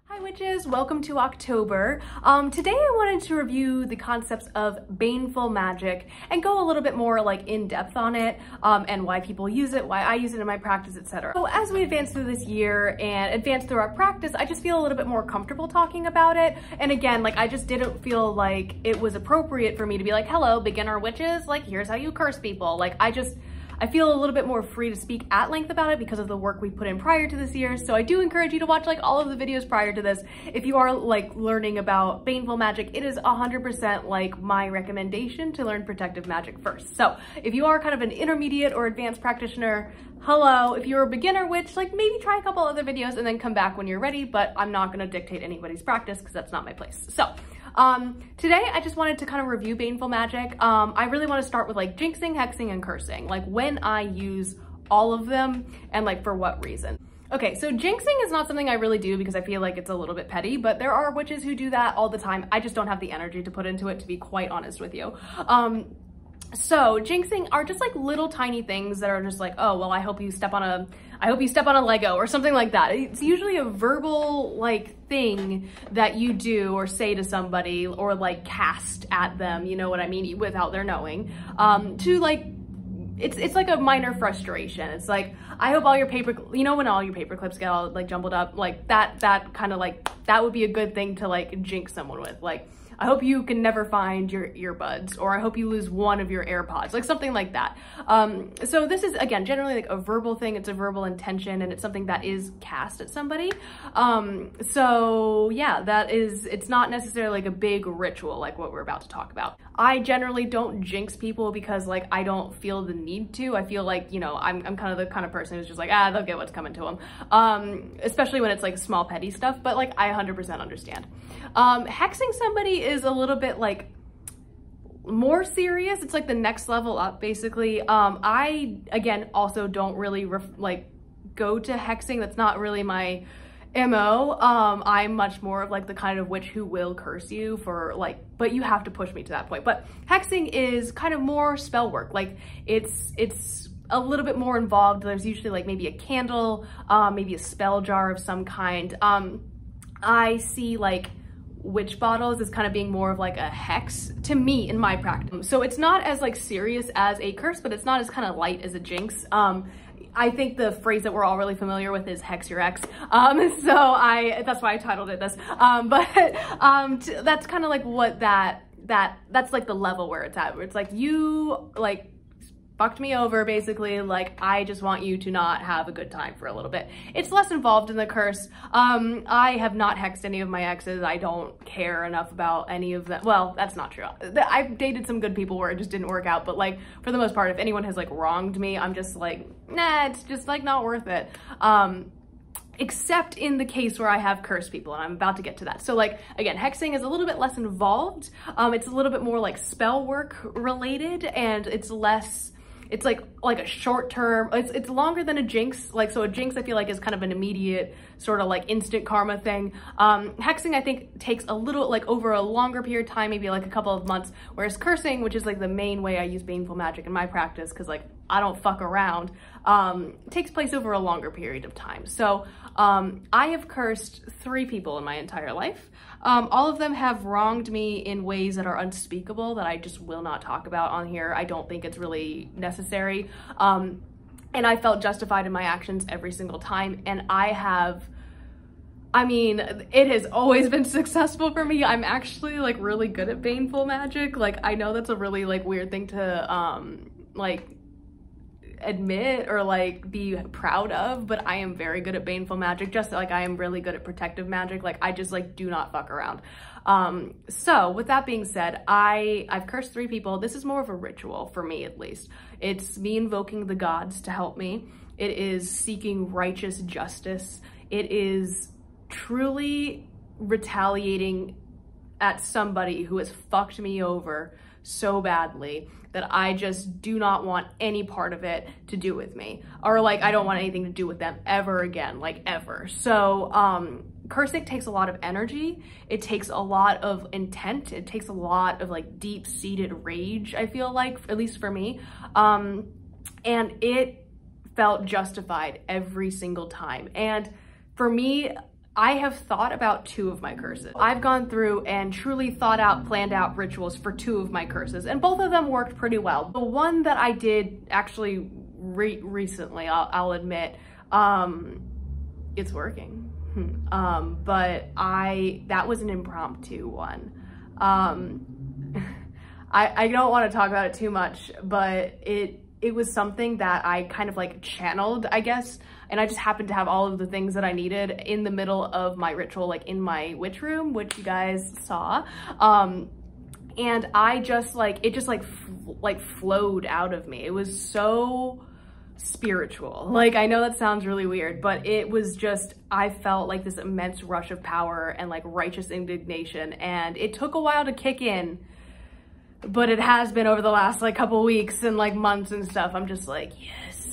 Hi witches, welcome to October. Today I wanted to review the concepts of baneful magic and go a little bit more like in depth on it and why people use it, why I use it in my practice, etc. So as we advance through this year and advance through our practice, I just feel a little bit more comfortable talking about it. And again, like I just didn't feel like it was appropriate for me to be like, hello, beginner witches, like here's how you curse people. Like I feel a little bit more free to speak at length about it because of the work we put in prior to this year. So I do encourage you to watch like all of the videos prior to this. If you are like learning about baneful magic, it is 100% like my recommendation to learn protective magic first. So if you are kind of an intermediate or advanced practitioner, hello. If you're a beginner witch, like maybe try a couple other videos and then come back when you're ready, but I'm not gonna dictate anybody's practice because that's not my place. So today I just wanted to kind of review baneful magic. I really want to start with like jinxing, hexing, and cursing, like when I use all of them and like for what reason. Okay, so jinxing is not something I really do because I feel like it's a little bit petty, but there are witches who do that all the time. I just don't have the energy to put into it, to be quite honest with you. So jinxing are just like little tiny things that are just like, oh, well, I hope you step on a Lego or something like that. It's usually a verbal like thing that you do or say to somebody or like cast at them, you know what I mean, without their knowing, to like, it's like a minor frustration. It's like, I hope all your paper, you know, when all your paper clips get all like jumbled up, like that kind of like, that would be a good thing to like jinx someone with. Like, I hope you can never find your earbuds, or I hope you lose one of your AirPods, like something like that. So this is, again, generally like a verbal thing. It's a verbal intention and it's something that is cast at somebody. So yeah, it's not necessarily like a big ritual like what we're about to talk about. I generally don't jinx people because like I don't feel the need to. I feel like, you know, I'm kind of the kind of person who's just like, they'll get what's coming to them. Especially when it's like small petty stuff, but like I 100% understand. Hexing somebody is a little bit like more serious. It's like the next level up basically. I again also don't really like go to hexing. That's not really my MO. I'm much more of like the kind of witch who will curse you for like, but you have to push me to that point. But hexing is kind of more spell work. Like it's a little bit more involved. There's usually like maybe a candle, maybe a spell jar of some kind. I see like witch bottles as kind of being more of like a hex to me in my practice. So it's not as like serious as a curse, but it's not as kind of light as a jinx. I think the phrase that we're all really familiar with is hex your ex. So that's why I titled it this. That's kind of like what that's like the level where it's at, where it's like you like fucked me over basically, like I just want you to not have a good time for a little bit. It's less involved in the curse. I have not hexed any of my exes. I don't care enough about any of them. Well, that's not true. I've dated some good people where it just didn't work out, but like for the most part, if anyone has like wronged me, I'm just like, nah, it's just like not worth it. Except in the case where I have cursed people, and I'm about to get to that. So like, again, hexing is a little bit less involved. It's a little bit more like spell work related, and it's less, it's like a short term, it's longer than a jinx. Like, so a jinx I feel like is kind of an immediate sort of like instant karma thing. Hexing I think takes a little like over a longer period of time, maybe like a couple of months, whereas cursing, which is like the main way I use baneful magic in my practice, because like I don't fuck around, takes place over a longer period of time. So I have cursed 3 people in my entire life. All of them have wronged me in ways that are unspeakable that I just will not talk about on here. I don't think it's really necessary. And I felt justified in my actions every single time. And I mean, it has always been successful for me. I'm actually like really good at baneful magic. Like, I know that's a really like weird thing to like admit or like be proud of, but I am very good at baneful magic, just like I am really good at protective magic. Like I just like do not fuck around. So with that being said, I've cursed 3 people. This is more of a ritual for me, at least. It's me invoking the gods to help me. It is seeking righteous justice. It is truly retaliating at somebody who has fucked me over so badly that I just do not want any part of it to do with me, or like I don't want anything to do with them ever again, like ever. So cursing takes a lot of energy. It takes a lot of intent. It takes a lot of like deep-seated rage, I feel like, at least for me. And it felt justified every single time. And for me, I have thought about 2 of my curses. I've gone through and truly thought out, planned out rituals for 2 of my curses, and both of them worked pretty well. The one that I did actually recently, I'll admit, it's working. But that was an impromptu one. I don't want to talk about it too much, but it was something that I kind of like channeled, I guess. And I just happened to have all of the things that I needed in the middle of my ritual, like in my witch room, which you guys saw. And I just like, it just like flowed out of me. It was so spiritual. Like, I know that sounds really weird, but it was just, I felt like this immense rush of power and like righteous indignation. And it took a while to kick in, but it has been over the last like couple weeks and like months and stuff. I'm just like, yes.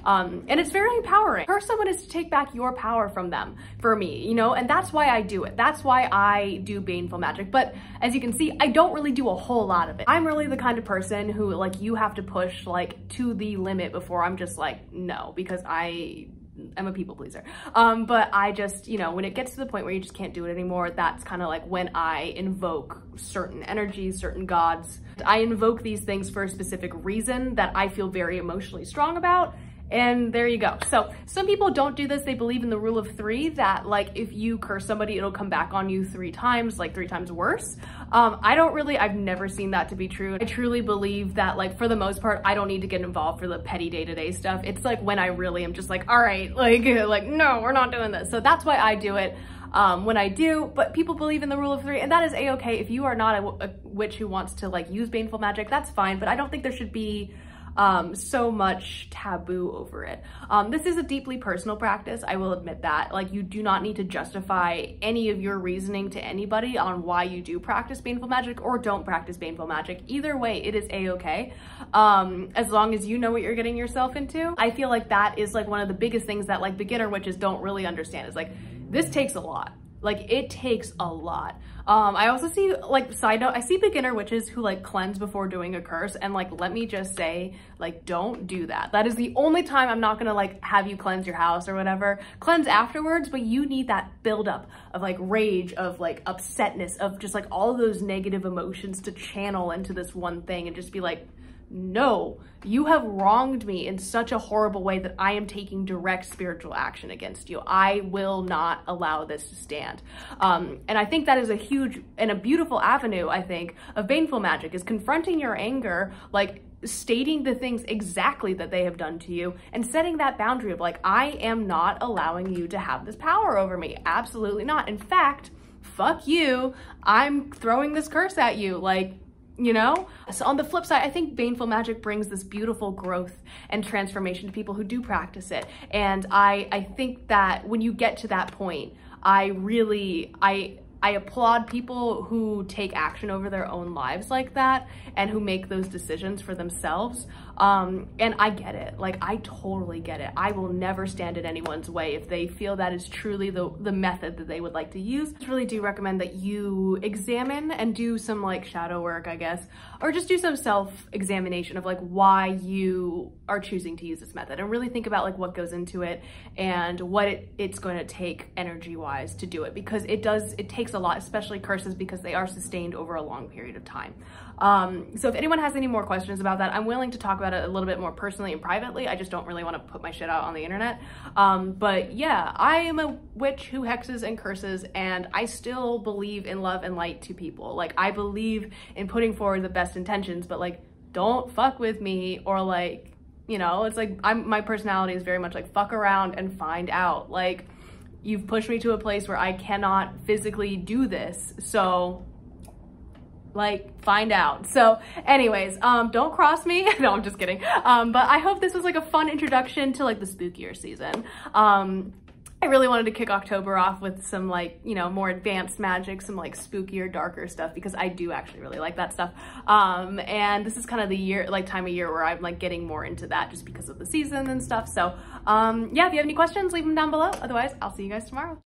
And it's very empowering. Curse someone is to take back your power from them, for me, you know, and that's why I do it. That's why I do baneful magic. But as you can see, I don't really do a whole lot of it. I'm really the kind of person who like, you have to push like to the limit before I'm just like, no, because I'm a people pleaser. But I just, you know, when it gets to the point where you just can't do it anymore, that's kind of like when I invoke certain energies, certain gods. I invoke these things for a specific reason that I feel very emotionally strong about. And there you go. So some people don't do this. They believe in the rule of 3, that like if you curse somebody, it'll come back on you 3 times, like 3 times worse. I've never seen that to be true. I truly believe that like for the most part, I don't need to get involved for the petty day-to-day stuff. It's like when I really am just like, all right, like no, we're not doing this. So that's why I do it. When I do, but people believe in the rule of 3, and that is a-okay. If you are not a witch who wants to like use baneful magic, that's fine, but I don't think there should be so much taboo over it. This is a deeply personal practice, I will admit that. Like, you do not need to justify any of your reasoning to anybody on why you do practice baneful magic or don't practice baneful magic. Either way, it is a-okay. As long as you know what you're getting yourself into. I feel like that is like one of the biggest things that like beginner witches don't really understand, is like, this takes a lot. Like, it takes a lot. I also see, like, side note, I see beginner witches who like cleanse before doing a curse, and like, let me just say, like, don't do that. That is the only time I'm not gonna like have you cleanse your house or whatever. Cleanse afterwards, but you need that buildup of like rage, of like upsetness, of just like all of those negative emotions to channel into this one thing and just be like, no, you have wronged me in such a horrible way that I am taking direct spiritual action against you. I will not allow this to stand. And I think that is a huge and a beautiful avenue, I think, of baneful magic, is confronting your anger, like stating the things exactly that they have done to you and setting that boundary of like, I am not allowing you to have this power over me. Absolutely not. In fact, fuck you. I'm throwing this curse at you. Like, you know? So on the flip side, I think baneful magic brings this beautiful growth and transformation to people who do practice it. And I think that when you get to that point, I applaud people who take action over their own lives like that and who make those decisions for themselves. And I get it. Like, I totally get it. I will never stand in anyone's way if they feel that is truly the method that they would like to use. I really do recommend that you examine and do some like shadow work, I guess, or just do some self-examination of like why you are choosing to use this method, and really think about like what goes into it and what it's going to take energy-wise to do it, because it takes a lot, especially curses, because they are sustained over a long period of time. So if anyone has any more questions about that, I'm willing to talk about it a little bit more personally and privately. I just don't really want to put my shit out on the internet. But yeah, I am a witch who hexes and curses, and I still believe in love and light to people. Like, I believe in putting forward the best intentions, but like, don't fuck with me, or like, you know, it's like, my personality is very much like, fuck around and find out. Like, you've pushed me to a place where I cannot physically do this, so like, find out. So anyways, don't cross me. No, I'm just kidding. But I hope this was like a fun introduction to like the spookier season. I really wanted to kick October off with some like, you know, more advanced magic, some like spookier, darker stuff, because I do actually really like that stuff. And this is kind of the year, like time of year where I'm like getting more into that just because of the season and stuff. So yeah, if you have any questions, leave them down below. Otherwise, I'll see you guys tomorrow.